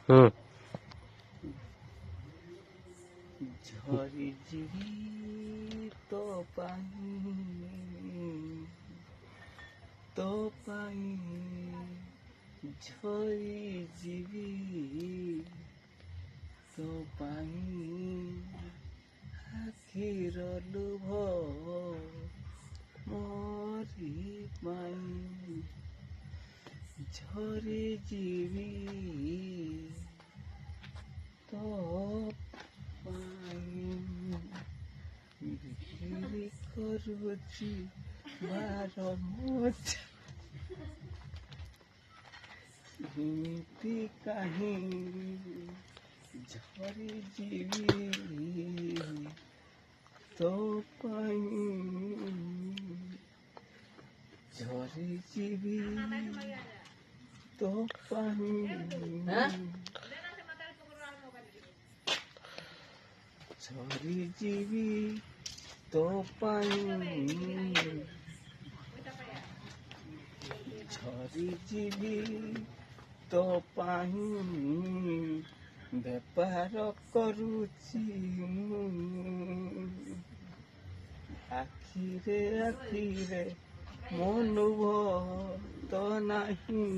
ହୁଁ ଝରି ଯିବି ତୋ ପାଇଁ ଝରି ଯିବି ତୋ ପାଇଁ ଆଖିର ଲୁହ ମୋରି ପାଇଁ ଝରି ଯିବି ତୋ ବିକ୍ରି କରୁଛି ବାରମଜା ଏମିତି କାହିଁ ଝରି ଯିବି ତୋ ପାଇଁ ଝରି ଯିବି ତୋ ପାଇଁ ଝରି ଯିବି ତୋ ପାଇଁ ଝରି ଯିବି ତୋ ପାଇଁ ବେପାର କରୁଛି ଆଖିରେ ମନୁଭ ତ ନାହିଁ